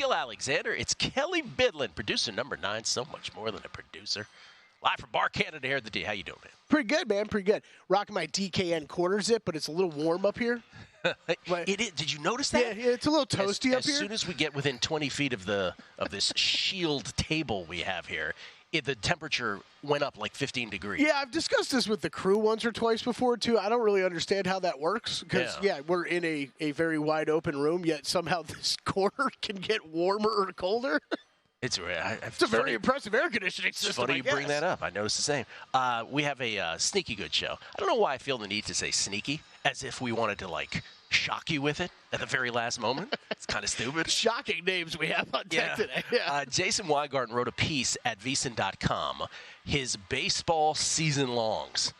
Gil Alexander. It's Kelly Bidlin, producer number 9. So much more than a producer. Live from Bar Canada here at the D. How you doing, man? Pretty good, man. Pretty good. Rocking my DKN quarter zip, but it's a little warm up here. It is. Did you notice that? Yeah, it's a little toasty up here. As soon as we get within 20 feet of this shield table we have here, the temperature went up like 15 degrees. Yeah, I've discussed this with the crew once or twice before, too. I don't really understand how that works because, we're in a very wide open room, yet somehow this corner can get warmer or colder. It's a very impressive air conditioning system. It's funny you bring that up. I noticed the same. We have a sneaky good show. I don't know why I feel the need to say sneaky, as if we wanted to, like, shock you with it at the very last moment. It's kind of stupid. Shocking names we have on deck today. Yeah. Jason Weingarten wrote a piece at VSiN.com, his baseball season longs.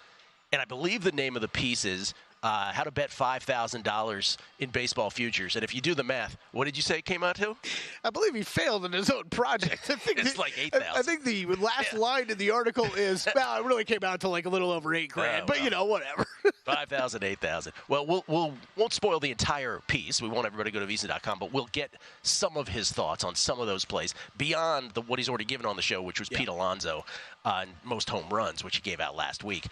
And I believe the name of the piece is how to bet $5,000 in baseball futures. And if you do the math, what did you say it came out to? I believe he failed in his own project. I think it's like 8,000. I think the last line in the article is, well, it really came out to like a little over $8,000, but whatever. 5,000, 8,000. Well, won't spoil the entire piece. We want everybody to go to VSiN.com, but we'll get some of his thoughts on some of those plays beyond what he's already given on the show, which was Pete Alonso on most home runs, which he gave out last week.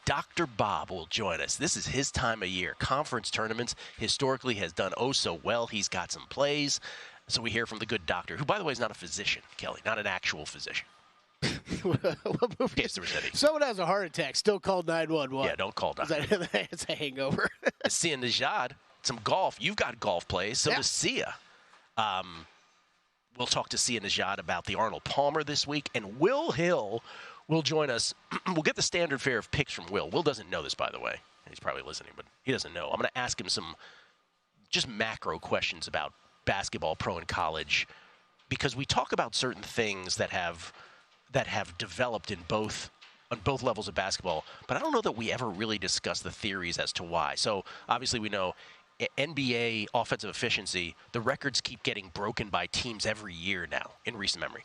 Dr. Bob will join us. This is his time of year. Conference tournaments historically has done so well. He's got some plays. So we hear from the good doctor, who, by the way, is not a physician, Kelly, not an actual physician. In case there was any. Someone has a heart attack, still call 911. Yeah, don't call Dr. It's a hangover. Sia Nejad, some golf. You've got golf plays. So does Sia. We'll talk to Sia Nejad about the Arnold Palmer this week. And Will Hill will join us. We'll get the standard fare of picks from Will. Will doesn't know this, by the way. He's probably listening, but he doesn't know. I'm going to ask him some just macro questions about basketball, pro and college, because we talk about certain things that have developed on both levels of basketball, but I don't know that we ever really discuss the theories as to why. So obviously we know NBA offensive efficiency, the records keep getting broken by teams every year now in recent memory.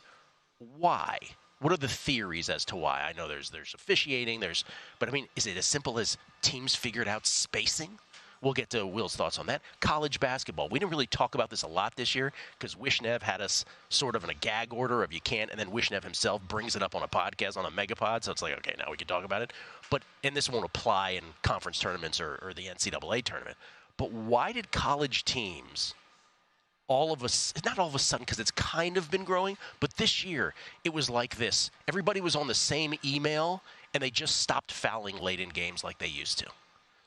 Why? What are the theories as to why? I know there's officiating, but I mean, is it as simple as teams figured out spacing? We'll get to Will's thoughts on that. College basketball. We didn't really talk about this a lot this year because Wishnev had us sort of in a gag order of you can't, and then Wishnev himself brings it up on a podcast, on a megapod, so it's like, okay, now we can talk about it. And this won't apply in conference tournaments or the NCAA tournament. But why did college teams not all of a sudden, because it's kind of been growing, but this year it was like this. Everybody was on the same email, and they just stopped fouling late in games like they used to.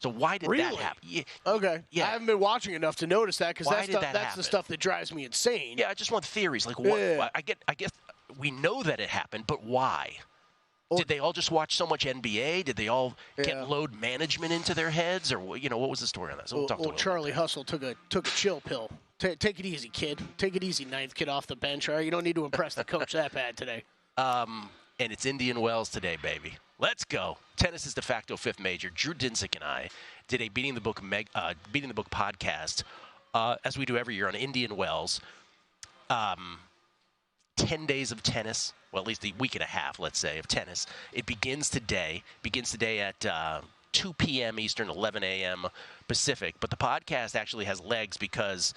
So why did that happen? Yeah. Okay. Yeah. I haven't been watching enough to notice that because that's happen? the stuff that drives me insane. Yeah, I just want theories. Like, what? I guess we know that it happened, but why? Did they all just watch so much NBA? Did they all get load management into their heads, or what was the story on that? So we'll talk about Charlie Hustle took a chill pill. Take it easy, kid. Take it easy, ninth kid off the bench. All right, you don't need to impress the coach that bad today. And it's Indian Wells today, baby. Let's go. Tennis is de facto fifth major. Drew Dinsick and I did a Beating the Book podcast, as we do every year on Indian Wells. 10 days of tennis, well, at least a week and a half, let's say, of tennis. It begins today at 2 p.m. Eastern, 11 a.m. Pacific. But the podcast actually has legs because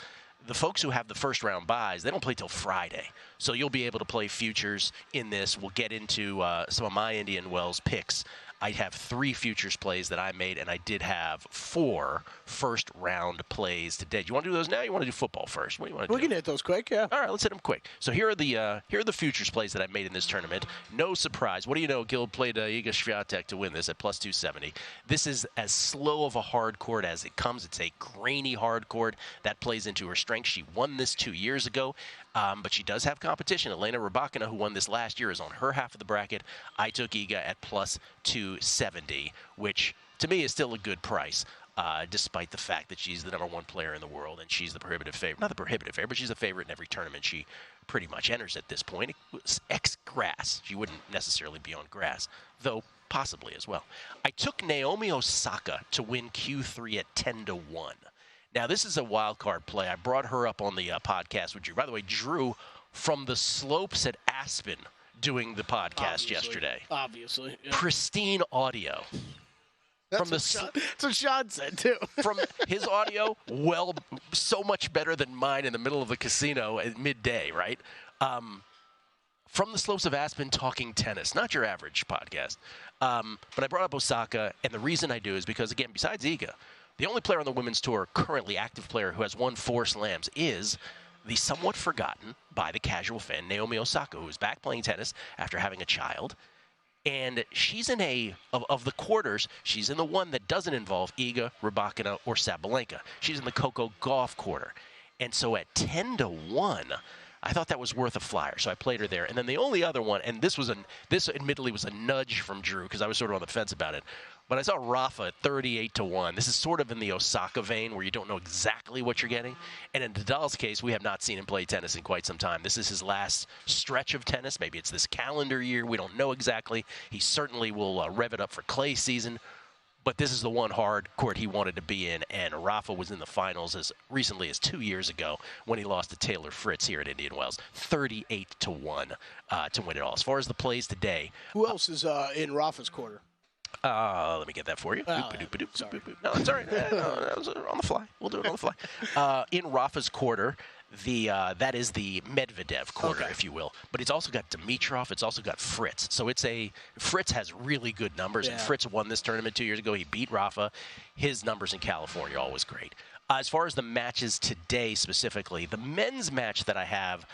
the folks who have the first round buys, they don't play till Friday. So you'll be able to play futures in this. We'll get into some of my Indian Wells picks. I have 3 futures plays that I made, and I did have 4 first-round plays today. Do you want to do those now? Or you want to do football first? What do you want to do? We can hit those quick, yeah. All right, let's hit them quick. So here are the futures plays that I made in this tournament. No surprise. What do you know? Gil played Iga Swiatek to win this at plus 270. This is as slow of a hard court as it comes. It's a grainy hard court. That plays into her strength. She won this 2 years ago. But she does have competition. Elena Rybakina, who won this last year, is on her half of the bracket. I took Iga at plus 270, which to me is still a good price, despite the fact that she's the number 1 player in the world and she's the prohibitive favorite. Not the prohibitive favorite, but she's a favorite in every tournament she pretty much enters at this point. It was ex-grass. She wouldn't necessarily be on grass, though possibly as well. I took Naomi Osaka to win Q3 at 10-1. Now, this is a wild card play. I brought her up on the podcast with Drew. By the way, Drew from the slopes at Aspen doing the podcast yesterday. Obviously. Yeah. Pristine audio. That's what Sean said, too. From his audio, so much better than mine in the middle of the casino at midday, right? From the slopes of Aspen, talking tennis, not your average podcast. But I brought up Osaka, and the reason I do is because, again, besides Iga, the only player on the women's tour, currently active player who has won 4 slams, is the somewhat forgotten by the casual fan, Naomi Osaka, who is back playing tennis after having a child. And she's in of the quarters, she's in the one that doesn't involve Iga, Rybakina, or Sabalenka. She's in the Coco Gauff quarter. And so at 10-1, I thought that was worth a flyer, so I played her there. And then the only other one, and this admittedly was a nudge from Drew because I was sort of on the fence about it, but I saw Rafa at 38-1. This is sort of in the Osaka vein where you don't know exactly what you're getting. And in Nadal's case, we have not seen him play tennis in quite some time. This is his last stretch of tennis. Maybe it's this calendar year. We don't know exactly. He certainly will rev it up for clay season. But this is the one hard court he wanted to be in, and Rafa was in the finals as recently as 2 years ago when he lost to Taylor Fritz here at Indian Wells, 38-1 to win it all. As far as the plays today, who else is in Rafa's quarter? Let me get that for you. Sorry. No, it's all right. That was on the fly. We'll do it on the fly. In Rafa's quarter, that is the Medvedev quarter, if you will. But it's also got Dimitrov. It's also got Fritz. So Fritz has really good numbers, and Fritz won this tournament 2 years ago. He beat Rafa. His numbers in California are always great. As far as the matches today specifically, the men's match that I have,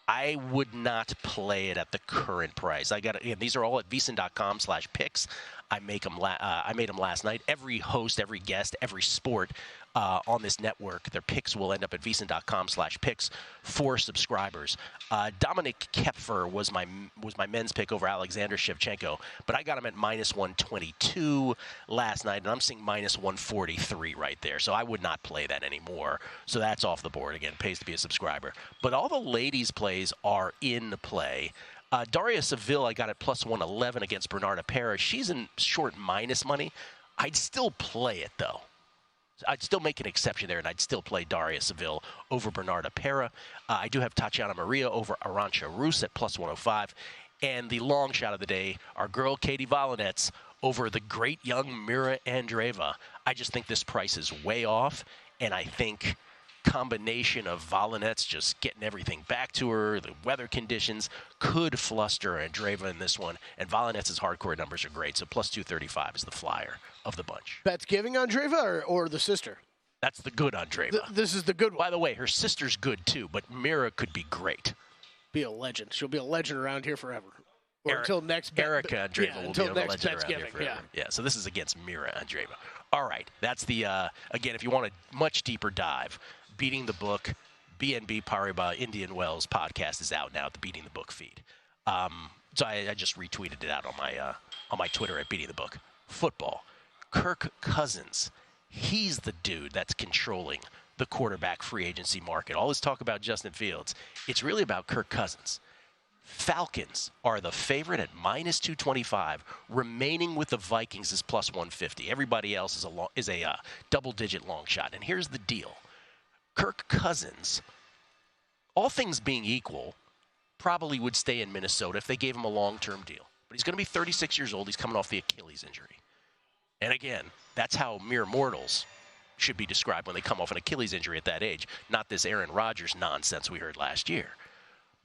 I would not play it at the current price. These are all at VSiN.com/picks. I made them last night. Every host, every guest, every sport on this network, their picks will end up at VSiN.com/picks for subscribers. Dominic Kepfer was my men's pick over Alexander Shevchenko, but I got him at -122 last night, and I'm seeing -143 right there. So I would not play that anymore. So that's off the board. Again, it pays to be a subscriber. But all the ladies' plays are in play. Daria Seville, I got at +111 against Bernarda Pera. She's in short minus money. I'd still play it, though. I'd still make an exception there, and I'd still play Daria Seville over Bernarda Pera. I do have Tatiana Maria over Arantxa Rus at +105. And the long shot of the day, our girl Katie Volinets over the great young Mira Andreeva. I just think this price is way off, and I think combination of Volinets just getting everything back to her, the weather conditions could fluster Andreeva in this one, and Volinets' hardcore numbers are great, so +235 is the flyer of the bunch. Bet's giving Andreeva or the sister? That's the good Andreeva. This is the good one. By the way, her sister's good too, but Mira could be great. Be a legend. She'll be a legend around here forever. Or until next Erica Andreeva will be a legend around here forever. Yeah, so this is against Mira Andreeva. All right, that's the, again, if you want a much deeper dive, Beating the Book, BNB Paribas Indian Wells podcast is out now at the Beating the Book feed. So I just retweeted it out on my Twitter at Beating the Book. Football. Kirk Cousins. He's the dude that's controlling the quarterback free agency market. All this talk about Justin Fields, it's really about Kirk Cousins. Falcons are the favorite at -225. Remaining with the Vikings is +150. Everybody else is a double-digit long shot. And here's the deal. Kirk Cousins, all things being equal, probably would stay in Minnesota if they gave him a long-term deal. But he's going to be 36 years old. He's coming off the Achilles injury. And again, that's how mere mortals should be described when they come off an Achilles injury at that age, not this Aaron Rodgers nonsense we heard last year.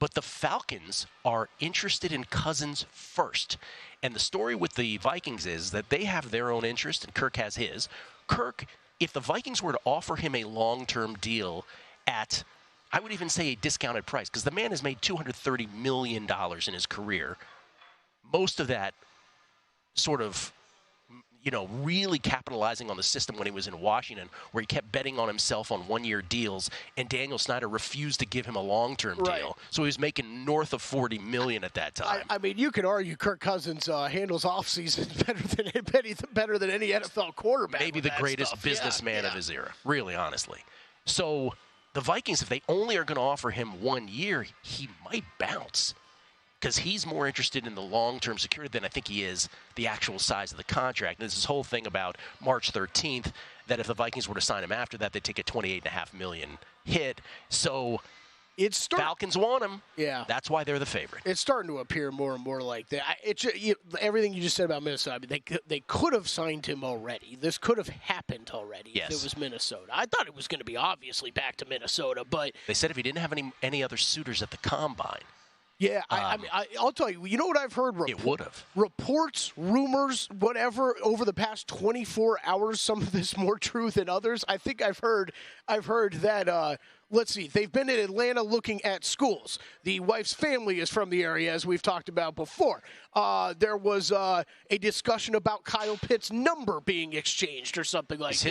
But the Falcons are interested in Cousins first. And the story with the Vikings is that they have their own interest and Kirk has his. Kirk, if the Vikings were to offer him a long-term deal at, I would even say a discounted price, because the man has made $230 million in his career. Most of that sort of, really capitalizing on the system when he was in Washington, where he kept betting on himself on one-year deals, and Daniel Snyder refused to give him a long-term deal. So he was making north of $40 million at that time. I mean, you could argue Kirk Cousins handles offseason better than any NFL quarterback. Maybe the greatest businessman of his era, really, honestly. So the Vikings, if they only are going to offer him 1 year, he might bounce, because he's more interested in the long-term security than I think he is the actual size of the contract. And there's this whole thing about March 13th, that if the Vikings were to sign him after that, they'd take a $28.5 million hit. So Falcons want him. Yeah. That's why they're the favorite. It's starting to appear more and more like that. Everything you just said about Minnesota, I mean, they could have signed him already. This could have happened already if it was Minnesota. I thought it was going to be obviously back to Minnesota, but they said if he didn't have any other suitors at the combine. Yeah, I mean, I'll tell you. You know what I've heard? It would have. Reports, rumors, whatever, over the past 24 hours, some of this more true than others. I think I've heard that, let's see, they've been in Atlanta looking at schools. The wife's family is from the area, as we've talked about before. There was a discussion about Kyle Pitt's number being exchanged or something like that.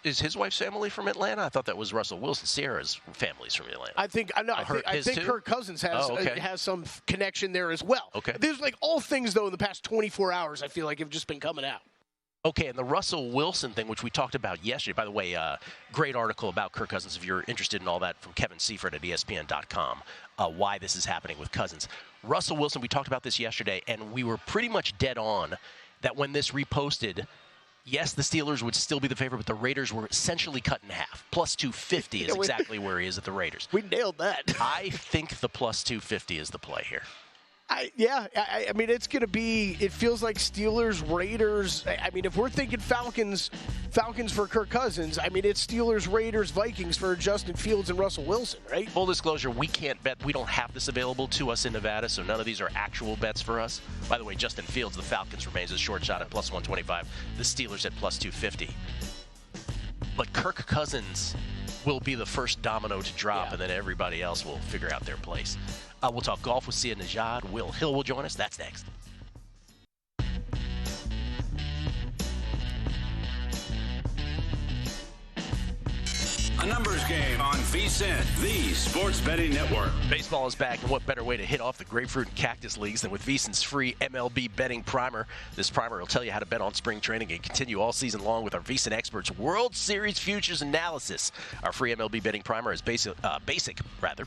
Is his wife's family from Atlanta? I thought that was Russell Wilson. Sierra's family's from Atlanta. I think Kirk Cousins has some connection there as well. Okay. There's like all things, though, in the past 24 hours, I feel like have just been coming out. Okay, and the Russell Wilson thing, which we talked about yesterday, by the way, great article about Kirk Cousins if you're interested in all that from Kevin Seifert at ESPN.com, why this is happening with Cousins. Russell Wilson, we talked about this yesterday, and we were pretty much dead on that when this reposted, yes, the Steelers would still be the favorite, but the Raiders were essentially cut in half. Plus 250 is exactly where he is at the Raiders. We nailed that. I think the plus 250 is the play here. I mean, it's going to be, it feels like Steelers, Raiders. I mean, if we're thinking Falcons for Kirk Cousins, I mean, it's Steelers, Raiders, Vikings for Justin Fields and Russell Wilson, right? Full disclosure, we can't bet. We don't have this available to us in Nevada, so none of these are actual bets for us. By the way, Justin Fields, the Falcons, remains a short shot at plus 125. The Steelers at plus 250. But Kirk Cousins will be the first domino to drop, and then everybody else will figure out their place. We'll talk golf with Sia Nejad. Will Hill will join us. That's next. A numbers game on VSiN, the sports betting network. Baseball is back, and what better way to hit off the grapefruit and cactus leagues than with VSiN's free MLB betting primer. This primer will tell you how to bet on spring training and continue all season long with our VSiN experts' World Series futures analysis. Our free MLB betting primer is basic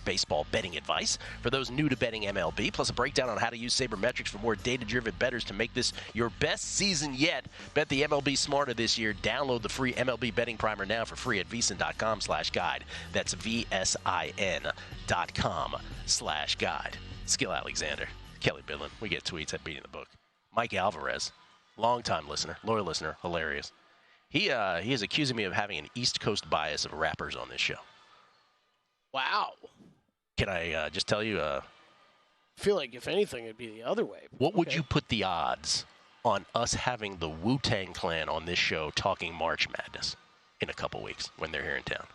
baseball betting advice for those new to betting MLB, plus a breakdown on how to use sabermetrics for more data-driven bettors to make this your best season yet. Bet the MLB smarter this year. Download the free MLB betting primer now for free at VSiN.com/guide. That's VSIN.com/guide. Skill Alexander, Kelly Bidlin. We get tweets at Beating the Book. Mike Alvarez, longtime listener, loyal listener, hilarious. He is accusing me of having an East Coast bias of rappers on this show. Wow. Can I just tell you? I feel like if anything, it'd be the other way. What would you put the odds on us having the Wu-Tang Clan on this show talking March Madness in a couple weeks when they're here in town?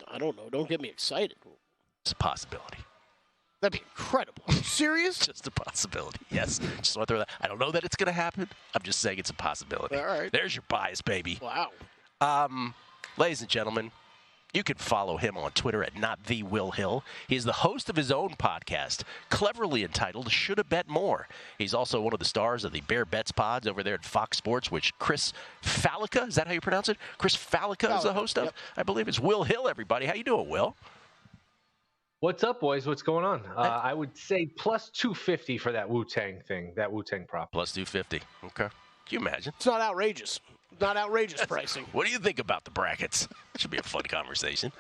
I don't know. Don't get me excited. It's a possibility. That'd be incredible. Are you serious? Just a possibility. Yes. Just want to throw that. I don't know that it's going to happen. I'm just saying it's a possibility. All right. There's your bias, baby. Wow. Ladies and gentlemen, you can follow him on Twitter at @NotTheWillHill. He is the host of his own podcast, cleverly entitled Shoulda Bet More. He's also one of the stars of the Bear Bets pods over there at Fox Sports, which Chris Fallica, is that how you pronounce it? Chris Fallica is the host of? Yep. I believe it's Will Hill, everybody. How you doing, Will? What's up, boys? What's going on? I would say plus 250 for that Wu-Tang thing, that Wu-Tang prop. Plus 250. Okay. Can you imagine? It's not outrageous. Not outrageous pricing. What do you think about the brackets? Should be a fun conversation.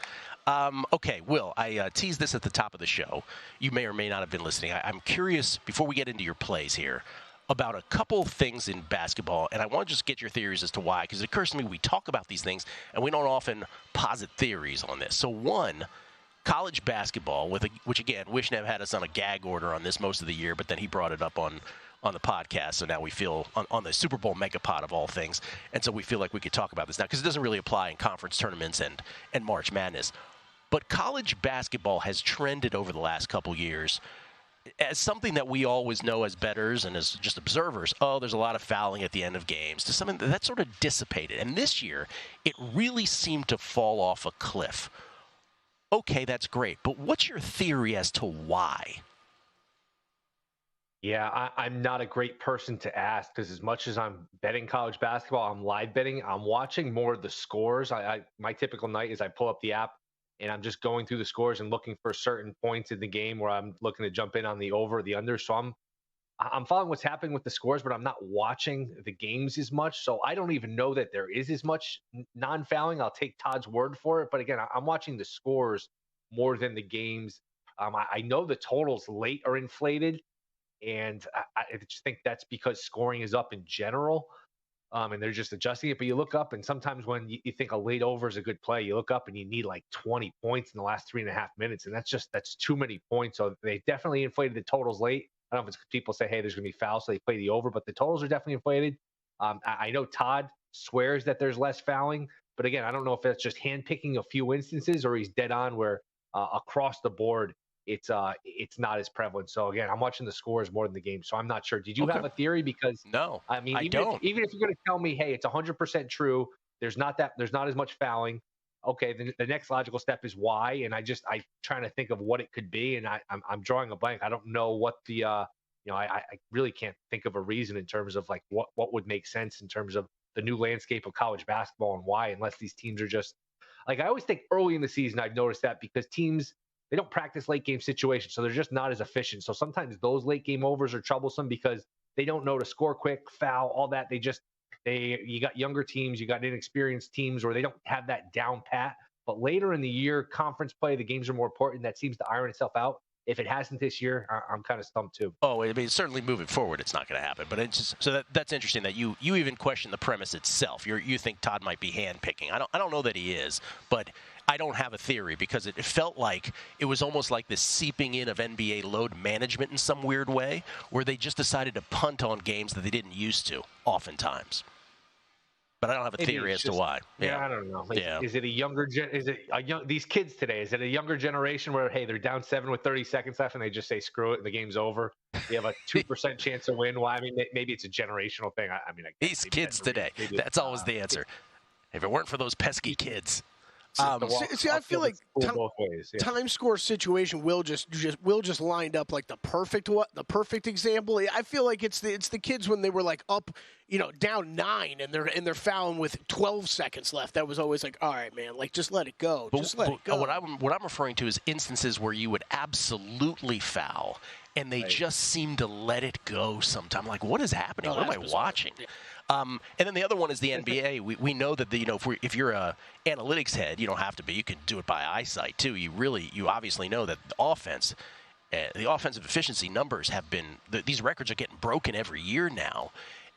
Okay, Will, I teased this at the top of the show. You may or may not have been listening. I'm curious, before we get into your plays here, about a couple things in basketball, and I want to just get your theories as to why, because it occurs to me we talk about these things, and we don't often posit theories on this. So one, college basketball, which again, Wishnev had us on a gag order on this most of the year, but then he brought it up on the podcast, so now we feel on the Super Bowl megapod of all things, and so we feel like we could talk about this now because it doesn't really apply in conference tournaments and March Madness. But college basketball has trended over the last couple years as something that we always know as bettors and as just observers. Oh, there's a lot of fouling at the end of games, to something that sort of dissipated. And this year, it really seemed to fall off a cliff. Okay, that's great, but what's your theory as to why? Yeah, I'm not a great person to ask because as much as I'm betting college basketball, I'm live betting. I'm watching more of the scores. My typical night is I pull up the app and I'm just going through the scores and looking for certain points in the game where I'm looking to jump in on the over or the under. So I'm following what's happening with the scores, but I'm not watching the games as much. So I don't even know that there is as much non-fouling. I'll take Todd's word for it. But again, I'm watching the scores more than the games. I know the totals late are inflated, and I just think that's because scoring is up in general, and they're just adjusting it. But you look up, and sometimes when you think a late over is a good play, you look up and you need like 20 points in the last 3.5 minutes, and that's too many points. So they definitely inflated the totals late. I don't know if it's people say, hey, there's going to be fouls, so they play the over, but the totals are definitely inflated. I know Todd swears that there's less fouling, but again, I don't know if that's just handpicking a few instances or he's dead on where across the board it's not as prevalent. So again, I'm watching the scores more than the game, so I'm not sure. Did you have a theory? Because no, I mean, I don't. Even if you're going to tell me, hey, it's 100% true, there's not as much fouling. Okay, the next logical step is why, and I'm trying to think of what it could be, and I'm drawing a blank. I don't know what the I really can't think of a reason in terms of like what would make sense in terms of the new landscape of college basketball and why, unless these teams are just like, I always think early in the season I've noticed that because teams, they don't practice late game situations, so they're just not as efficient. So sometimes those late game overs are troublesome because they don't know to score quick, foul, all that. You got younger teams, you got inexperienced teams where they don't have that down pat. But later in the year, conference play, the games are more important. That seems to iron itself out. If it hasn't this year, I'm kind of stumped too. Oh, I mean, certainly moving forward, it's not going to happen. But it's just, so that's interesting that you even question the premise itself. You think Todd might be handpicking. I don't know that he is, but I don't have a theory because it felt like it was almost like this seeping in of NBA load management in some weird way, where they just decided to punt on games that they didn't used to, oftentimes. But I don't have a theory as to why. Yeah, I don't know. Is it a younger these kids today? Is it a younger generation where, hey, they're down 7 with 30 seconds left and they just say screw it and the game's over? You have a 2% chance to win. Well, I mean, maybe it's a generational thing. These kids today. That's always the answer. If it weren't for those pesky kids. See, I feel like time score situation will just lined up like the perfect example. I feel like it's the kids when they were like up, down 9 and they're fouling with 12 seconds left. That was always like, all right, man, like just let it go. Just let it go. What I'm referring to is instances where you would absolutely foul and they just seem to let it go sometime. Like, what is happening? What am I watching? Yeah. And then the other one is the NBA. We know that if you're a analytics head, you don't have to be. You can do it by eyesight too. You obviously know that the offensive efficiency numbers have been. These records are getting broken every year now,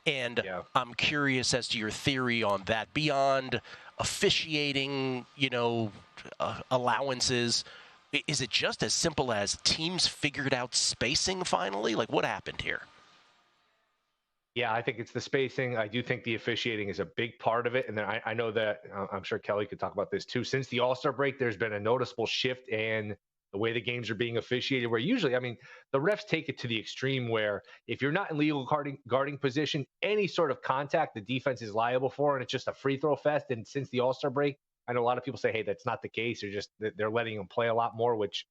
and I'm curious as to your theory on that. Beyond officiating, allowances, is it just as simple as teams figured out spacing finally? Like, what happened here? Yeah, I think it's the spacing. I do think the officiating is a big part of it. And then I know that I'm sure Kelly could talk about this too. Since the All-Star break, there's been a noticeable shift in the way the games are being officiated, where usually, the refs take it to the extreme where if you're not in legal guarding position, any sort of contact the defense is liable for, and it's just a free throw fest. And since the All-Star break, I know a lot of people say, hey, that's not the case. They're letting them play a lot more, which,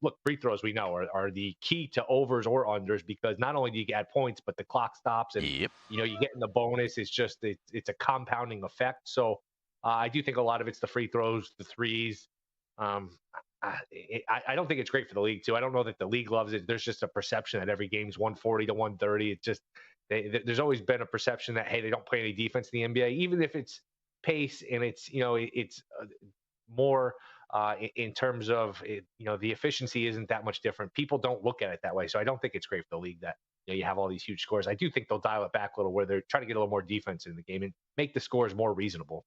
look, free throws we know are the key to overs or unders because not only do you get points, but the clock stops and, you get in the bonus. It's just, it's a compounding effect. So I do think a lot of it's the free throws, the threes. I don't think it's great for the league, too. I don't know that the league loves it. There's just a perception that every game's 140 to 130. It's just, there's always been a perception that, hey, they don't play any defense in the NBA, even if it's pace and it's more in terms of the efficiency isn't that much different. People don't look at it that way, so I don't think it's great for the league that you have all these huge scores. I do think they'll dial it back a little where they're trying to get a little more defense in the game and make the scores more reasonable.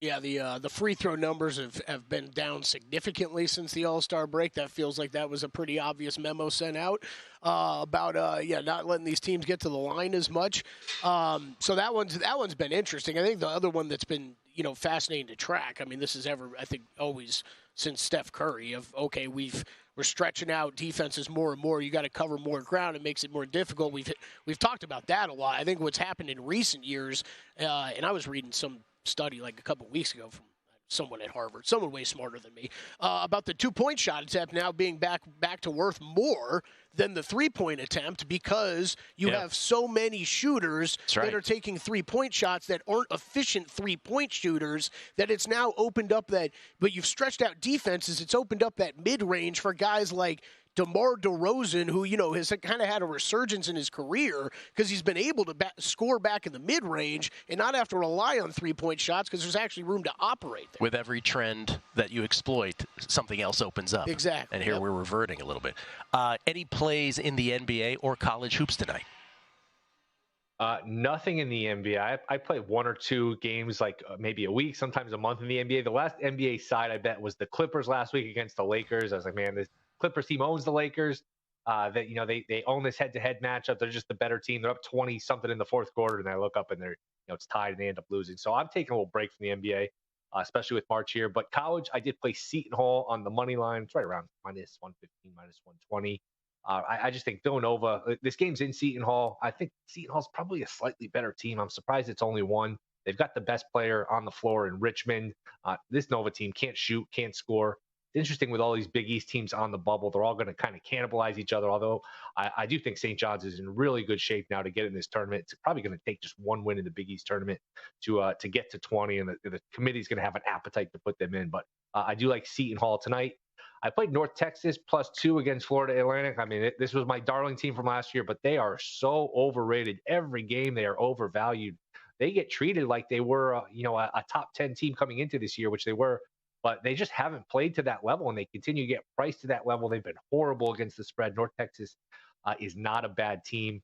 Yeah, the free throw numbers have been down significantly since the All-Star break. That feels like that was a pretty obvious memo sent out about not letting these teams get to the line as much. So that one's been interesting. I think the other one that's been fascinating to track. This is always since Steph Curry of we're stretching out defenses more and more. You got to cover more ground. It makes it more difficult. We've talked about that a lot. I think what's happened in recent years, and I was reading some study like a couple weeks ago from someone at Harvard, someone way smarter than me, about the 2-point shot attempt now being back to worth more than the 3-point attempt because you have so many shooters that are taking 3-point shots that aren't efficient 3-point shooters that it's now opened up but you've stretched out defenses. It's opened up that mid-range for guys like DeMar DeRozan, who, has kind of had a resurgence in his career because he's been able to score back in the mid-range and not have to rely on three-point shots because there's actually room to operate there. With every trend that you exploit, something else opens up. Exactly. And here we're reverting a little bit. Any plays in the NBA or college hoops tonight? Nothing in the NBA. I play 1 or 2 games, like maybe a week, sometimes a month in the NBA. The last NBA side I bet was the Clippers last week against the Lakers. I was like, man, this Clippers team owns the Lakers. They own this head-to-head matchup. They're just the better team. They're up 20 something in the fourth quarter, and I look up and they're it's tied and they end up losing. So I'm taking a little break from the NBA, especially with March here. But college, I did play Seton Hall on the money line. It's right around minus 115, minus 120. I just think Villanova, this game's in Seton Hall. I think Seton Hall's probably a slightly better team. I'm surprised it's only one. They've got the best player on the floor in Richmond. This Nova team can't shoot, can't score. It's interesting with all these Big East teams on the bubble. They're all going to kind of cannibalize each other, although I do think St. John's is in really good shape now to get in this tournament. It's probably going to take just one win in the Big East tournament to get to 20, and the committee's going to have an appetite to put them in. But I do like Seton Hall tonight. I played North Texas +2 against Florida Atlantic. I mean, this was my darling team from last year, but they are so overrated. Every game they are overvalued. They get treated like they were, a top 10 team coming into this year, which they were, but they just haven't played to that level, and they continue to get priced to that level. They've been horrible against the spread. North Texas is not a bad team.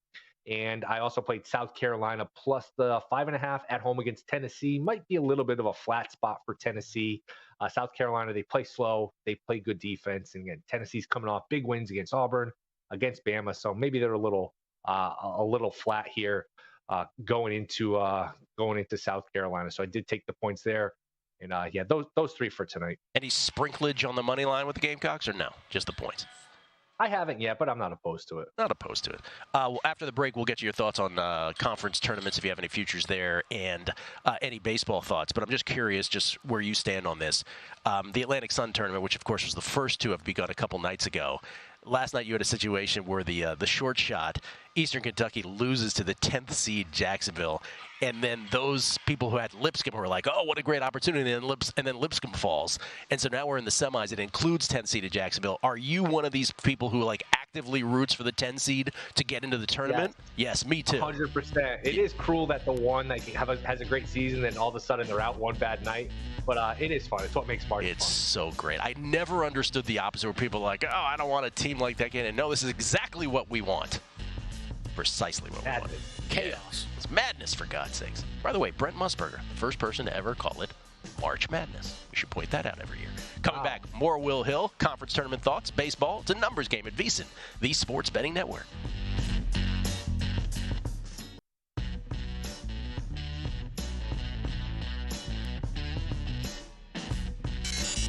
And I also played South Carolina plus the 5.5 at home against Tennessee. Might be a little bit of a flat spot for Tennessee. South Carolina, they play slow. They play good defense. And again, Tennessee's coming off big wins against Auburn, against Bama. So maybe they're a little flat here going into South Carolina. So I did take the points there. And those 3 for tonight. Any sprinklage on the money line with the Gamecocks, or no? Just the points? I haven't yet, but I'm not opposed to it. Not opposed to it. Well, after the break, we'll get to your thoughts on conference tournaments, if you have any futures there, and any baseball thoughts. But I'm just curious, just where you stand on this. The Atlantic Sun tournament, which, of course, was the first to have begun a couple nights ago. Last night you had a situation where the short shot, Eastern Kentucky, loses to the 10th seed Jacksonville. And then those people who had Lipscomb were like, oh, what a great opportunity, and then Lipscomb falls. And so now we're in the semis. It includes 10 seed Jacksonville. Are you one of these people who actively roots for the 10 seed to get into the tournament? Yes, me too. 100%. It is cruel that the one has a great season and all of a sudden they're out one bad night. But it is fun. It's what makes March fun. It's so great. I never understood the opposite, where people are like, oh, I don't want a team like that again. And no, this is exactly what we want. Precisely what we want. Chaos. It's madness, for God's sakes. By the way, Brent Musburger, the first person to ever call it March Madness. We should point that out every year. Coming back, more Will Hill, conference tournament thoughts, baseball. It's a numbers game at VSiN, the Sports Betting Network.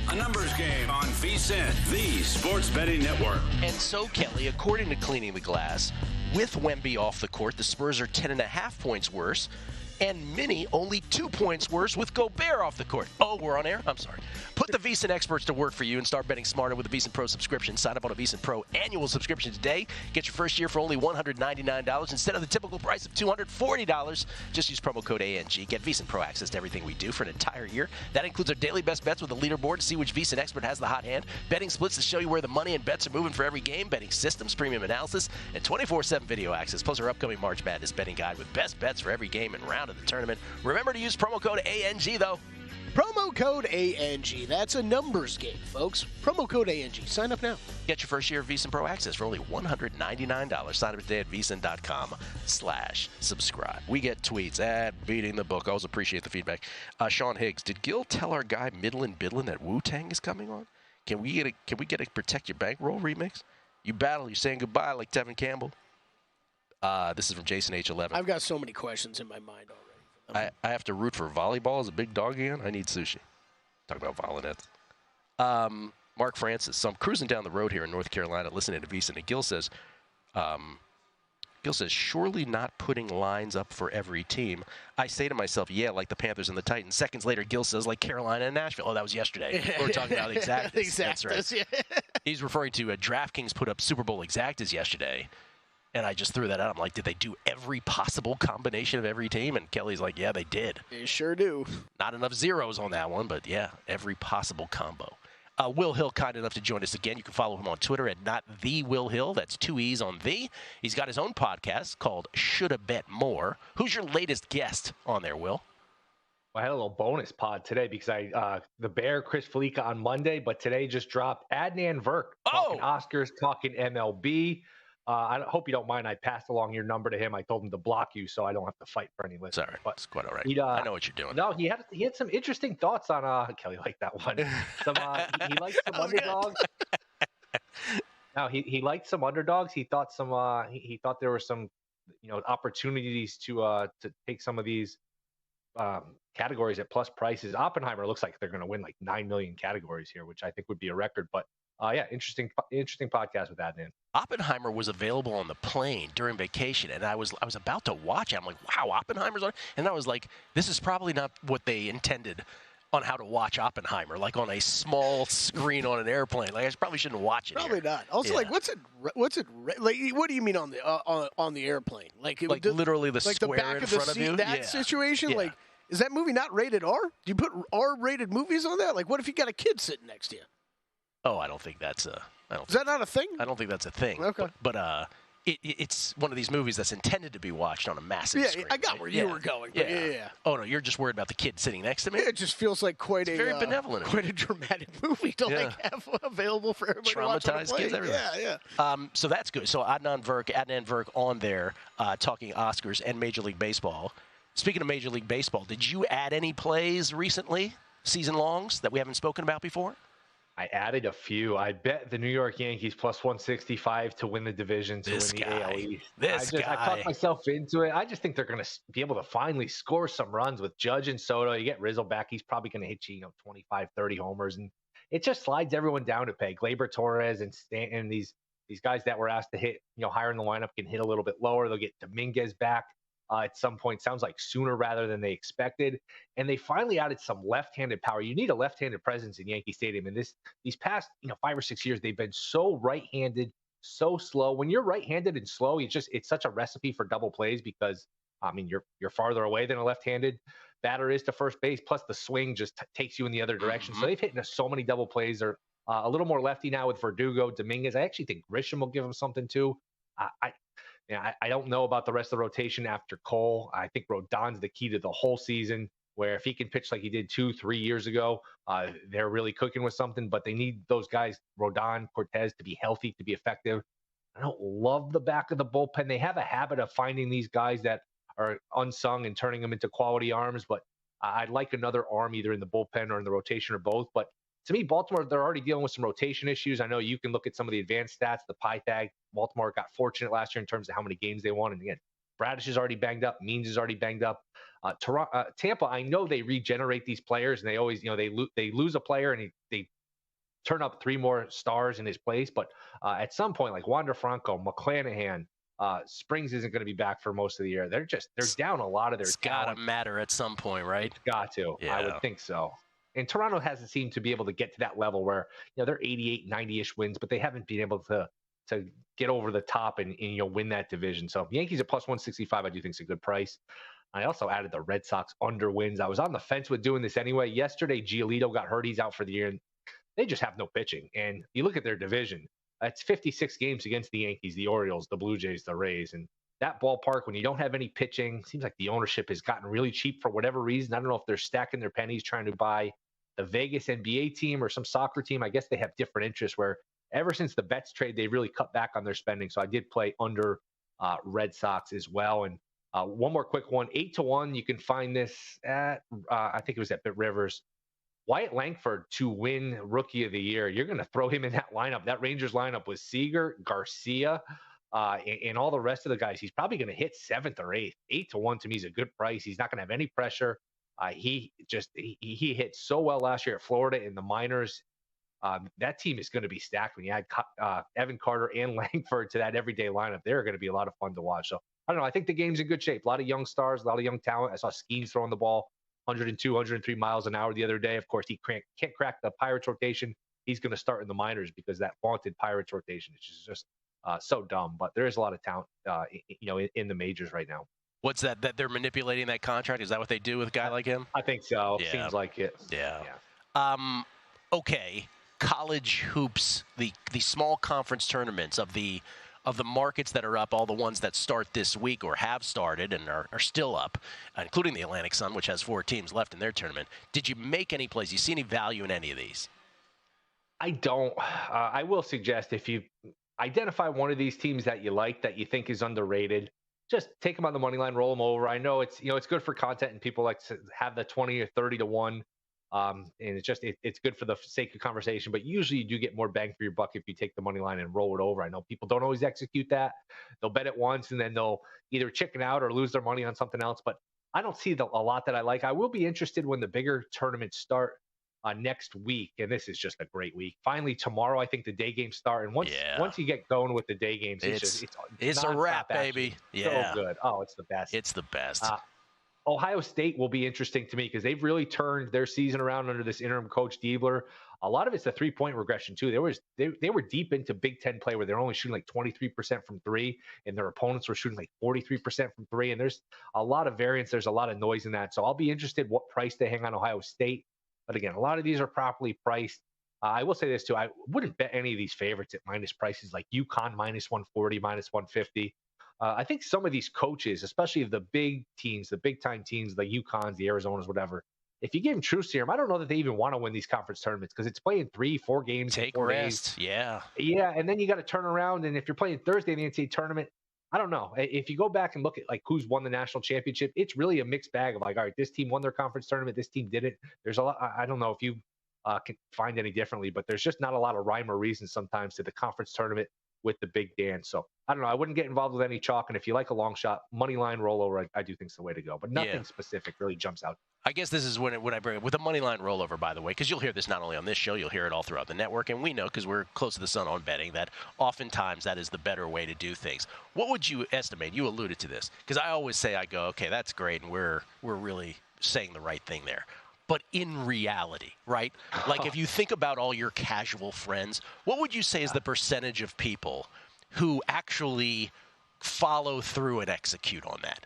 A numbers game on VSiN, the Sports Betting Network. And so, Kelly, according to Cleaning the Glass, with Wemby off the court, the Spurs are 10.5 points worse, and Minnie only 2 points worse with Gobert off the court. Oh, we're on air? I'm sorry. Put the VSiN experts to work for you and start betting smarter with the VSiN Pro subscription. Sign up on a VSiN Pro annual subscription today. Get your first year for only $199 instead of the typical price of $240. Just use promo code ANG. Get VSiN Pro access to everything we do for an entire year. That includes our daily best bets with a leaderboard to see which VSiN expert has the hot hand, betting splits to show you where the money and bets are moving for every game, betting systems, premium analysis, and 24/7 video access, plus our upcoming March Madness betting guide with best bets for every game and round of the tournament. Remember to use promo code ANG, though. Promo code ANG. That's a numbers game, folks. Promo code ANG. Sign up now. Get your first year of VSiN Pro access for only $199. Sign up today at VSiN.com/subscribe. We get tweets at Beating the Book. I always appreciate the feedback. Sean Higgs, did Gil tell our guy Midland Bidlin that Wu-Tang is coming on? Can we get a Protect Your Bankroll remix? You battle, you're saying goodbye like Tevin Campbell. This is from Jason H11. I've got so many questions in my mind already. I have to root for volleyball as a big dog again. I need sushi. Talk about violinets. Mark Francis. So I'm cruising down the road here in North Carolina listening to VSiN, and Gil says, surely not putting lines up for every team. I say to myself, yeah, like the Panthers and the Titans. Seconds later, Gil says, like Carolina and Nashville. Oh, that was yesterday. We were talking about exactas. That's right. Yeah. He's referring to DraftKings put up Super Bowl exactas yesterday. And I just threw that out. I'm like, did they do every possible combination of every team? And Kelly's like, yeah, they did. They sure do. Not enough zeros on that one, but yeah, every possible combo. Will Hill, kind enough to join us again. You can follow him on Twitter at @NotTheWillHill. That's 2 E's on the. He's got his own podcast called Shoulda Bet More. Who's your latest guest on there, Will? I had a little bonus pod today because the Bear, Chris Felica on Monday, but today just dropped Adnan Virk talking Oscars, talking MLB. I hope you don't mind. I passed along your number to him. I told him to block you so I don't have to fight for any listeners. Sorry, but it's quite all right. I know what you're doing. No, he had some interesting thoughts on Kelly liked that one. He liked some underdogs. Now he liked some underdogs. He thought he thought there were some opportunities to take some of these categories at plus prices. Oppenheimer looks like they're going to win like 9 million categories here, which I think would be a record. But yeah, interesting podcast with Adnan. Oppenheimer was available on the plane during vacation, and I was about to watch it. I'm like, wow, Oppenheimer's on, and I was like, this is probably not what they intended on how to watch Oppenheimer, like on a small screen on an airplane. Like I probably shouldn't watch it. Probably not. Also, like, what's it like? What do you mean on the airplane? Like literally the like square the back in of front the of seat, you. that situation. Yeah. Like, is that movie not rated R? Do you put R-rated movies on that? Like, what if you got a kid sitting next to you? Oh, I don't think that's a. Is that not a thing? I don't think that's a thing. Okay, but it's one of these movies that's intended to be watched on a massive screen. I got where you were going. Yeah. Oh no, you're just worried about the kid sitting next to me. It just feels like quite very benevolent, quite a dramatic movie to like have available for everybody to watch on the plane. Kids, everything. Yeah. So that's good. So Adnan Virk on there talking Oscars and Major League Baseball. Speaking of Major League Baseball, did you add any plays recently, season longs, that we haven't spoken about before? I added a few. I bet the New York Yankees plus 165 to win the division, to win the AL East. I talked myself into it. I just think they're going to be able to finally score some runs with Judge and Soto. You get Rizzo back, he's probably going to hit you, 25, 30 homers, and it just slides everyone down to peg. Gleyber Torres and Stanton, these guys that were asked to hit, higher in the lineup can hit a little bit lower. They'll get Dominguez back at some point. Sounds like sooner rather than they expected. And they finally added some left-handed power. You need a left-handed presence in Yankee Stadium. And these past 5 or 6 years, they've been so right-handed, so slow. When you're right-handed and slow, it's such a recipe for double plays because you're farther away than a left-handed batter is to first base. Plus the swing just takes you in the other direction. Mm-hmm. So they've hit so many double plays. They're a little more lefty now with Verdugo, Dominguez. I actually think Grisham will give them something too. I don't know about the rest of the rotation after Cole. I think Rodon's the key to the whole season, where if he can pitch like he did 2-3 years ago, they're really cooking with something. But they need those guys, Rodon, Cortez, to be healthy, to be effective. I don't love the back of the bullpen. They have a habit of finding these guys that are unsung and turning them into quality arms. But I'd like another arm either in the bullpen or in the rotation or both. But to me, Baltimore, they're already dealing with some rotation issues. I know you can look at some of the advanced stats, the Pythag. Baltimore got fortunate last year in terms of how many games they won. And again, Bradish is already banged up. Means is already banged up. Tampa, I know they regenerate these players, and they always, they lose a player and they turn up 3 more stars in his place. But at some point, like Wander Franco, McClanahan, Springs isn't going to be back for most of the year. They're down a lot of their talent. It's got to matter at some point, right? It's got to. Yeah. I would think so. And Toronto hasn't seemed to be able to get to that level where, they're 88, 90-ish wins, but they haven't been able to get over the top and win that division. So Yankees at plus 165, I do think is a good price. I also added the Red Sox under wins. I was on the fence with doing this anyway. Yesterday, Giolito got hurt. He's out for the year. And they just have no pitching. And you look at their division, it's 56 games against the Yankees, the Orioles, the Blue Jays, the Rays. And that ballpark, when you don't have any pitching, seems like the ownership has gotten really cheap for whatever reason. I don't know if they're stacking their pennies trying to buy the Vegas NBA team or some soccer team. I guess they have different interests where ever since the Betts trade, they really cut back on their spending. So I did play under Red Sox as well. And one more quick one, 8-1. You can find this at, I think it was at Bit Rivers. Wyatt Langford to win Rookie of the Year. You're going to throw him in that lineup. That Rangers lineup was Seager, Garcia, and all the rest of the guys. He's probably going to hit 7th or 8th. 8-1 to me is a good price. He's not going to have any pressure. He hit so well last year at Florida in the minors. That team is going to be stacked when you add Evan Carter and Langford to that everyday lineup. They're going to be a lot of fun to watch. So I don't know. I think the game's in good shape. A lot of young stars, a lot of young talent. I saw Skeens throwing the ball 102, 103 miles an hour the other day. Of course, he can't crack the Pirates rotation. He's going to start in the minors because that vaunted Pirates rotation is just so dumb. But there is a lot of talent, in the majors right now. What's that they're manipulating that contract? Is that what they do with a guy like him? I think so. Yeah. Seems like it. Yeah. Okay. college hoops, the small conference tournaments of the markets that are up, all the ones that start this week or have started and are still up, including the Atlantic Sun, which has 4 teams left in their tournament. Did you make any plays? You see any value in any of these? I don't. I will suggest if you identify one of these teams that you like, that you think is underrated, just take them on the money line, roll them over. I know it's good for content and people like to have the 20 or 30 to 1. And it's good for the sake of conversation, but usually you do get more bang for your buck if you take the money line and roll it over. I know people don't always execute that. They'll bet it once and then they'll either chicken out or lose their money on something else. But I don't see a lot that I like. I will be interested when the bigger tournaments start next week, and this is just a great week. Finally, tomorrow, I think the day games start, and once you get going with the day games, it's a wrap, baby. Yeah, so good. Oh, it's the best. It's the best. Ohio State will be interesting to me because they've really turned their season around under this interim coach Diebler. A lot of it's the 3-point regression too. They were deep into Big Ten play where they're only shooting like 23% from 3, and their opponents were shooting like 43% from 3. And there's a lot of variance. There's a lot of noise in that. So I'll be interested what price they hang on Ohio State. But again, a lot of these are properly priced. I will say this too. I wouldn't bet any of these favorites at minus prices like UConn minus 140, minus 150. I think some of these coaches, especially the big teams, the big-time teams, the UConns, the Arizonas, whatever, if you give them true serum, I don't know that they even want to win these conference tournaments because it's playing 3-4 games. Take 4 rest. days. Yeah. Yeah, and then you got to turn around, and if you're playing Thursday in the NCAA tournament, I don't know. If you go back and look at like who's won the national championship, it's really a mixed bag of like, all right, this team won their conference tournament, this team didn't. There's a lot. I don't know if you can find any differently, but there's just not a lot of rhyme or reason sometimes to the conference tournament with the big dance. So I don't know. I wouldn't get involved with any chalk. And if you like a long shot, money line rollover, I do think is the way to go. But nothing specific really jumps out. I guess this is when I bring it with a money line rollover, by the way, because you'll hear this not only on this show, you'll hear it all throughout the network. And we know, because we're close to the sun on betting, that oftentimes that is the better way to do things. What would you estimate? You alluded to this, because I always say, I go, okay, that's great, and we're really saying the right thing there. But in reality, right? Like if you think about all your casual friends, what would you say is the percentage of people who actually follow through and execute on that,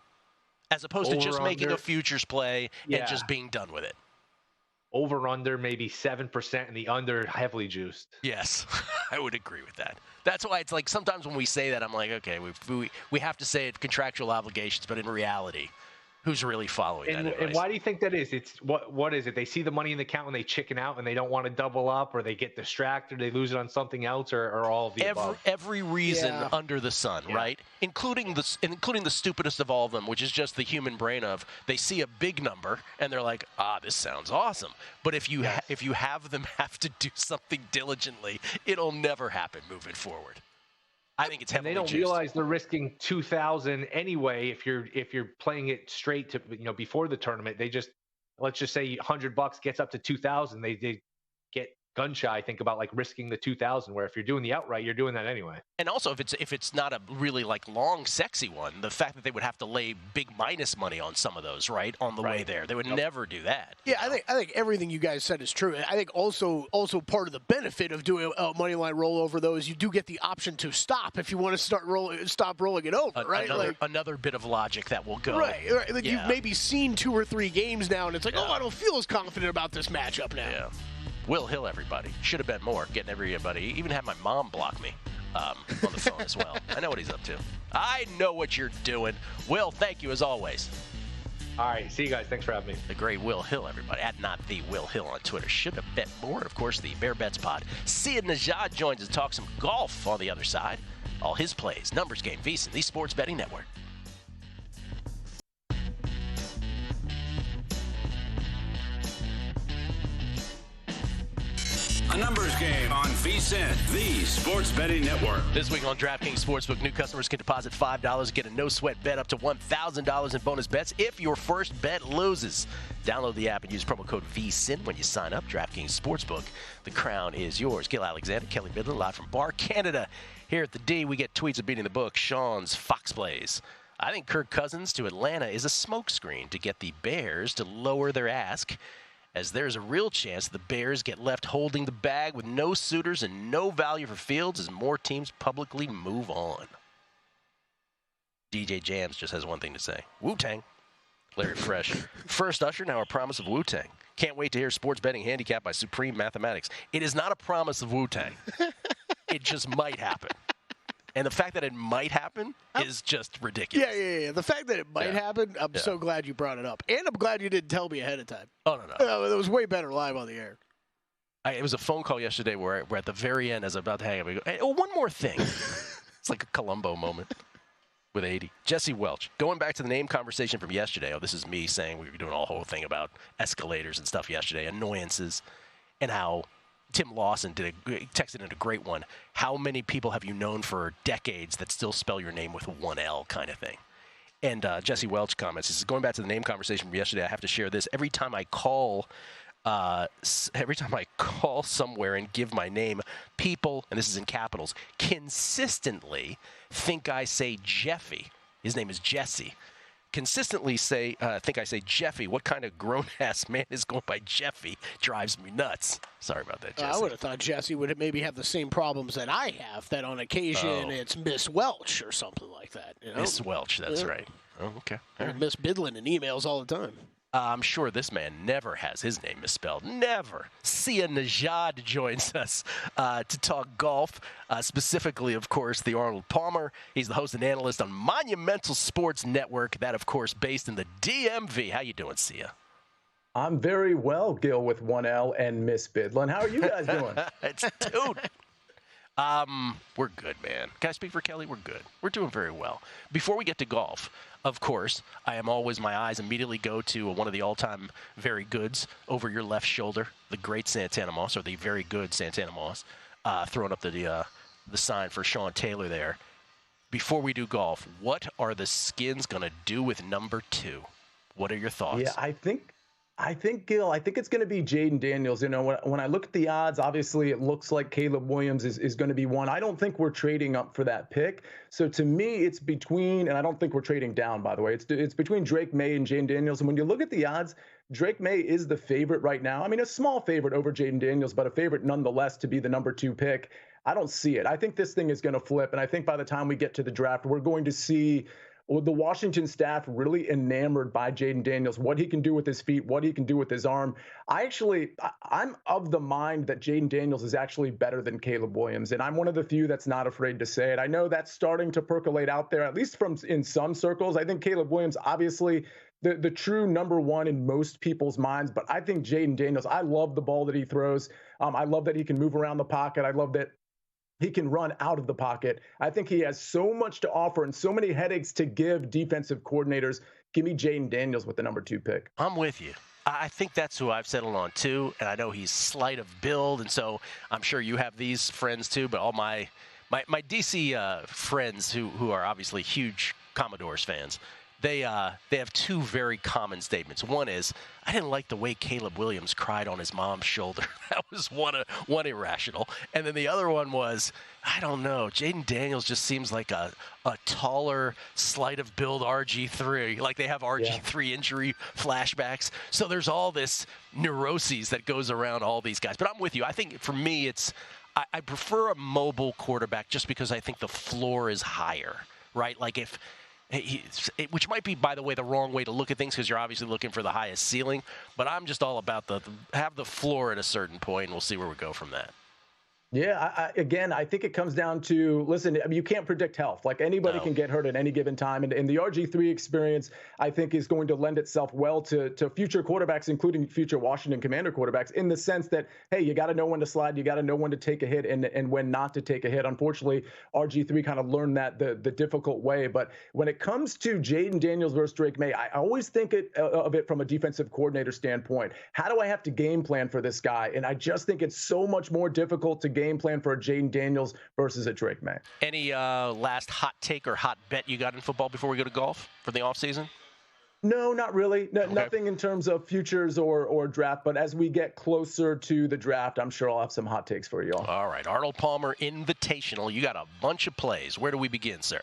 as opposed to just making a futures play and just being done with it? Over under maybe 7% and the under heavily juiced. Yes, I would agree with that. That's why it's like sometimes when we say that, I'm like, okay, we have to say it, contractual obligations, but in reality, who's really following that? And why do you think that is? It's what is it? They see the money in the account and they chicken out and they don't want to double up, or they get distracted, or they lose it on something else, or all of the above. Every reason under the sun, right? Including the stupidest of all of them, which is just the human brain of they see a big number and they're like, this sounds awesome. But if you have them have to do something diligently, it'll never happen moving forward. I think it's heavily juiced. They don't realize they're risking 2,000 anyway. If you're playing it straight to before the tournament, they just, let's just say $100 gets up to 2,000. They get gun shy. Think about like risking the 2,000. Where if you're doing the outright, you're doing that anyway. And also, if it's not a really like long, sexy one, the fact that they would have to lay big minus money on some of those, right, on the way there, they would never do that. Yeah, I think everything you guys said is true. I think also part of the benefit of doing a money line rollover though is you do get the option to stop if you want to stop rolling it over, right? Another bit of logic that will go. Right. Like you've maybe seen 2 or 3 games now, and it's like, I don't feel as confident about this matchup now. Yeah. Will Hill, everybody. Should have bet more, getting everybody. Even had my mom block me on the phone as well. I know what he's up to. I know what you're doing. Will, thank you as always. All right. See you guys. Thanks for having me. The great Will Hill, everybody. At Not The Will Hill on Twitter. Should have bet more. Of course, the Bear Bets pod. Sia Najad joins us to talk some golf on the other side. All his plays. Numbers Game. VSiN, the Sports Betting Network. A numbers game on VSiN, the Sports Betting Network. This week on DraftKings Sportsbook, new customers can deposit $5 and get a no-sweat bet up to $1,000 in bonus bets if your first bet loses. Download the app and use promo code VSiN when you sign up. DraftKings Sportsbook, the crown is yours. Gil Alexander, Kelly Bidler, live from Bar Canada. Here at the D, we get tweets of beating the book. Sean's Fox Plays. I think Kirk Cousins to Atlanta is a smokescreen to get the Bears to lower their ask, as there's a real chance the Bears get left holding the bag with no suitors and no value for Fields as more teams publicly move on. DJ Jams just has one thing to say. Wu-Tang. Larry Fresh. First Usher, now a promise of Wu-Tang. Can't wait to hear sports betting handicap by Supreme Mathematics. It is not a promise of Wu-Tang. It just might happen. And the fact that it might happen is just ridiculous. Yeah. The fact that it might happen, I'm so glad you brought it up. And I'm glad you didn't tell me ahead of time. Oh, no. It was way better live on the air. It was a phone call yesterday where at the very end, as I'm about to hang up, we go, hey, one more thing. It's like a Columbo moment with 80. Jesse Welch, going back to the name conversation from yesterday. Oh, this is me saying we were doing a whole thing about escalators and stuff yesterday, annoyances, and how Tim Lawson texted in a great one. How many people have you known for decades that still spell your name with one L kind of thing? And Jesse Welch comments, he says, going back to the name conversation from yesterday, I have to share this. Every time I call somewhere and give my name, people, and this is in capitals, consistently think I say Jeffy. His name is Jesse. Consistently think I say Jeffy. What kind of grown-ass man is going by Jeffy? Drives me nuts. Sorry about that, Jesse. I would have thought Jesse would maybe have the same problems that I have, that on occasion it's Miss Welch or something like that. You know? Miss Welch, that's right. Oh, okay. All right. Miss Bidlin in emails all the time. I'm sure this man never has his name misspelled. Never. Sia Najad joins us to talk golf, specifically, of course, the Arnold Palmer. He's the host and analyst on Monumental Sports Network, that, of course, based in the DMV. How you doing, Sia? I'm very well, Gil, with one L and Miss Bidlin. How are you guys doing? Dude. We're good, man. Can I speak for Kelly? We're good. We're doing very well. Before we get to golf, of course, my eyes immediately go to one of the all-time very goods over your left shoulder, the great Santana Moss, or the very good Santana Moss, throwing up the sign for Sean Taylor there. Before we do golf, what are the Skins going to do with number 2? What are your thoughts? Yeah, I think, Gil, it's going to be Jaden Daniels. You know, when I look at the odds, obviously it looks like Caleb Williams is going to be one. I don't think we're trading up for that pick. So to me, it's between, and I don't think we're trading down, by the way. It's between Drake May and Jaden Daniels. And when you look at the odds, Drake May is the favorite right now. I mean, a small favorite over Jaden Daniels, but a favorite nonetheless to be the number 2 pick. I don't see it. I think this thing is going to flip. And I think by the time we get to the draft, we're going to see the Washington staff really enamored by Jaden Daniels, what he can do with his feet, what he can do with his arm. I'm of the mind that Jaden Daniels is actually better than Caleb Williams, and I'm one of the few that's not afraid to say it. I know that's starting to percolate out there, at least in some circles. I think Caleb Williams, obviously, the true number 1 in most people's minds, but I think Jaden Daniels, I love the ball that he throws. I love that he can move around the pocket. I love that he can run out of the pocket. I think he has so much to offer and so many headaches to give defensive coordinators. Give me Jaden Daniels with the number 2 pick. I'm with you. I think that's who I've settled on, too. And I know he's slight of build, and so I'm sure you have these friends, too. But all my DC friends who are obviously huge Commodores fans, they have 2 very common statements. One is, I didn't like the way Caleb Williams cried on his mom's shoulder. That was one irrational. And then the other one was, I don't know, Jaden Daniels just seems like a taller, slight of build RG3. Like they have RG3 injury flashbacks. So there's all this neuroses that goes around all these guys. But I'm with you. I think for me, I prefer a mobile quarterback just because I think the floor is higher, right? Like which might be, by the way, the wrong way to look at things because you're obviously looking for the highest ceiling. But I'm just all about have the floor at a certain point, and we'll see where we go from that. Yeah, I think it comes down to, listen, I mean, you can't predict health. Like anybody can get hurt at any given time. And the RG3 experience, I think, is going to lend itself well to future quarterbacks, including future Washington Commander quarterbacks, in the sense that, hey, you got to know when to slide. You got to know when to take a hit and when not to take a hit. Unfortunately, RG3 kind of learned that the difficult way. But when it comes to Jaden Daniels versus Drake May, I always think of it from a defensive coordinator standpoint. How do I have to game plan for this guy? And I just think it's so much more difficult to game plan for a Jaden Daniels versus a Drake May. Any last hot take or hot bet you got in football before we go to golf for the offseason? No, not really. No, okay. Nothing in terms of futures or draft. But as we get closer to the draft, I'm sure I'll have some hot takes for you all. All right. Arnold Palmer Invitational. You got a bunch of plays. Where do we begin, sir?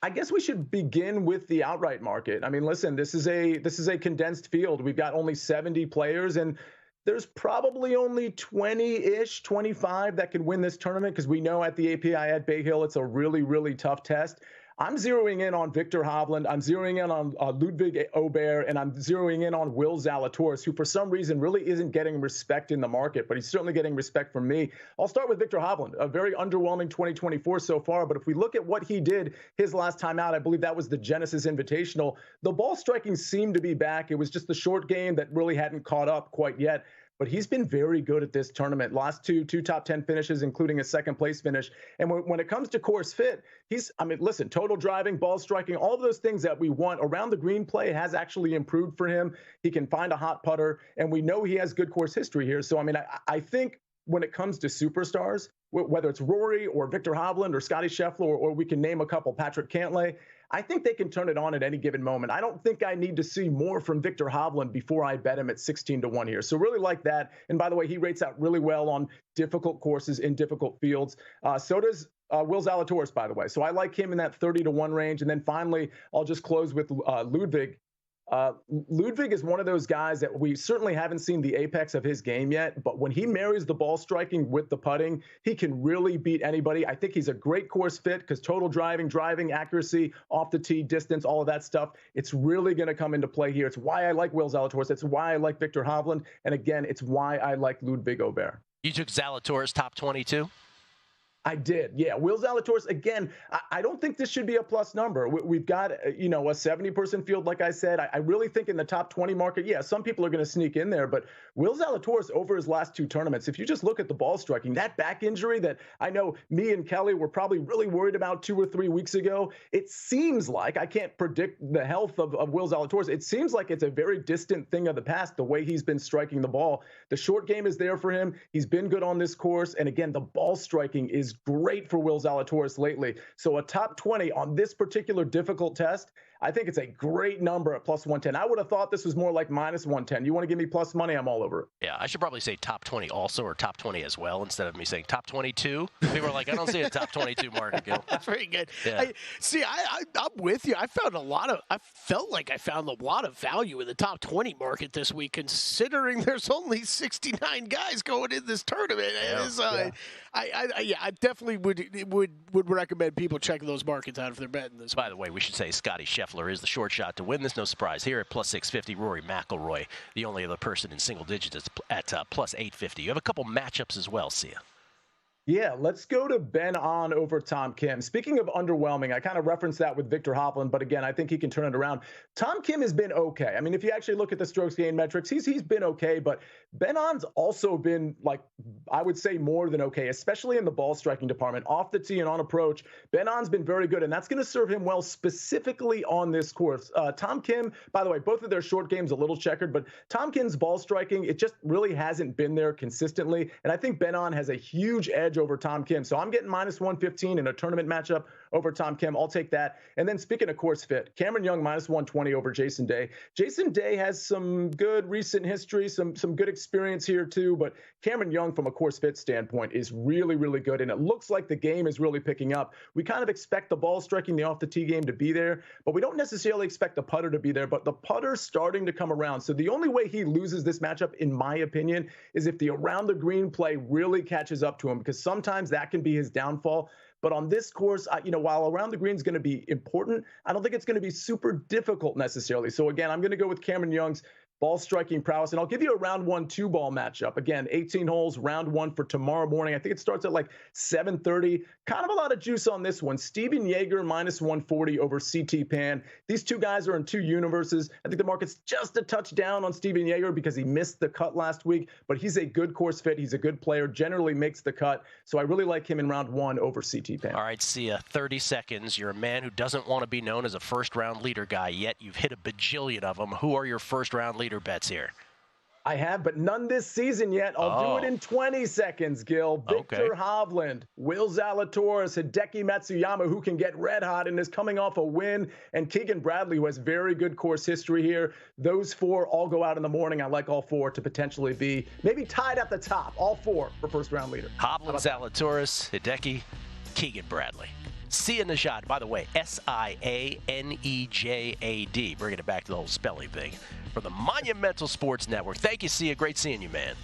I guess we should begin with the outright market. I mean, listen, this is a condensed field. We've got only 70 players, and there's probably only 20-ish, 25 that can win this tournament because we know at the API at Bay Hill, it's a really, really tough test. I'm zeroing in on Victor Hovland. I'm zeroing in on Ludwig Aubert, and I'm zeroing in on Will Zalatoris, who for some reason really isn't getting respect in the market, but he's certainly getting respect from me. I'll start with Victor Hovland, a very underwhelming 2024 so far, but if we look at what he did his last time out, I believe that was the Genesis Invitational, the ball striking seemed to be back. It was just the short game that really hadn't caught up quite yet. But he's been very good at this tournament. Last two top 10 finishes, including a second place finish. And when it comes to course fit, listen, total driving, ball striking, all of those things that we want around the green play has actually improved for him. He can find a hot putter, and we know he has good course history here. So, I think when it comes to superstars, whether it's Rory or Victor Hovland or Scotty Scheffler, or we can name a couple, Patrick Cantlay, I think they can turn it on at any given moment. I don't think I need to see more from Victor Hovland before I bet him at 16-1 here. So really like that. And by the way, he rates out really well on difficult courses in difficult fields. So does Will Zalatoris, by the way. So I like him in that 30-1 range. And then finally, I'll just close with Ludwig. Ludwig is one of those guys that we certainly haven't seen the apex of his game yet, but when he marries the ball striking with the putting, he can really beat anybody. I think he's a great course fit because total driving accuracy, off the tee, distance, all of that stuff, it's really going to come into play here. It's why I like Will Zalatoris. It's why I like Victor Hovland. And again, it's why I like Ludwig Aubert. You took Zalatoris top 22? I did. Yeah. Will Zalatoris, again, I don't think this should be a plus number. We've got, a 70-person field, like I said. I really think in the top 20 market, yeah, some people are going to sneak in there. But Will Zalatoris, over his last two tournaments, if you just look at the ball striking, that back injury that I know me and Kelly were probably really worried about 2 or 3 weeks ago, it seems like, I can't predict the health of Will Zalatoris, it seems like it's a very distant thing of the past, the way he's been striking the ball. The short game is there for him. He's been good on this course. And again, the ball striking is great for Will Zalatoris lately. So a top 20 on this particular difficult test, I think it's a great number at plus 110. I would have thought this was more like minus 110. You want to give me plus money, I'm all over it. Yeah, I should probably say top 20 also, or top 20 as well, instead of me saying top 22. People are like, I don't see a top 22 market, Gil. That's very good. Yeah. I'm with you. I felt like I found a lot of value in the top 20 market this week, considering there's only 69 guys going in this tournament. I definitely would recommend people checking those markets out if they're betting this. By the way, we should say Scotty Scheffler is the short shot to win this. No surprise here at plus 650. Rory McIlroy, the only other person in single digits at plus 850. You have a couple matchups as well, Sia. Yeah, let's go to Ben An over Tom Kim. Speaking of underwhelming, I kind of referenced that with Victor Hovland, but again, I think he can turn it around. Tom Kim has been okay. I mean, if you actually look at the strokes gained metrics, he's been okay, but Ben An's also been, like, I would say more than okay, especially in the ball striking department. Off the tee and on approach, Ben An's been very good, and that's going to serve him well specifically on this course. Tom Kim, by the way, both of their short games a little checkered, but Tom Kim's ball striking, it just really hasn't been there consistently, and I think Ben An has a huge edge over Tom Kim. So I'm getting minus 115 in a tournament matchup over Tom Kim. I'll take that. And then speaking of course fit, Cameron Young minus 120 over Jason Day. Jason Day has some good recent history, some good experience here too, but Cameron Young from a course fit standpoint is really, really good. And it looks like the game is really picking up. We kind of expect the ball striking, the off the tee game to be there, but we don't necessarily expect the putter to be there, but the putter's starting to come around. So the only way he loses this matchup, in my opinion, is if the around the green play really catches up to him, because sometimes that can be his downfall. But on this course, while around the green is going to be important, I don't think it's going to be super difficult necessarily. So again, I'm going to go with Cameron Young's ball striking prowess. And I'll give you a round 1 2-ball matchup. Again, 18 holes, round 1 for tomorrow morning. I think it starts at like 7:30. Kind of a lot of juice on this one. Steven Yeager minus 140 over CT Pan. These two guys are in two universes. I think the market's just a touch down on Steven Yeager because he missed the cut last week, but he's a good course fit. He's a good player, generally makes the cut. So I really like him in round 1 over CT Pan. All right, Sia, 30 seconds. You're a man who doesn't want to be known as a first-round leader guy, yet you've hit a bajillion of them. Who are your first-round leader bets here? I have, but none this season yet. I'll do it in 20 seconds, Gil. Victor Hovland, Will Zalatoris, Hideki Matsuyama, who can get red hot and is coming off a win, and Keegan Bradley, who has very good course history here. Those four all go out in the morning. I like all four to potentially be maybe tied at the top. All four for first-round leader. Hovland, Zalatoris, Hideki, Keegan Bradley. Sia Nejad, by the way, Sianejad, bringing it back to the whole spelling thing, from the Monumental Sports Network. Thank you, Sia. Great seeing you, man.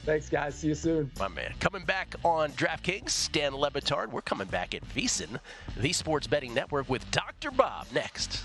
Thanks, guys. See you soon. My man. Coming back on DraftKings, Stan Le Batard. We're coming back at VSiN, the Sports Betting Network, with Dr. Bob next.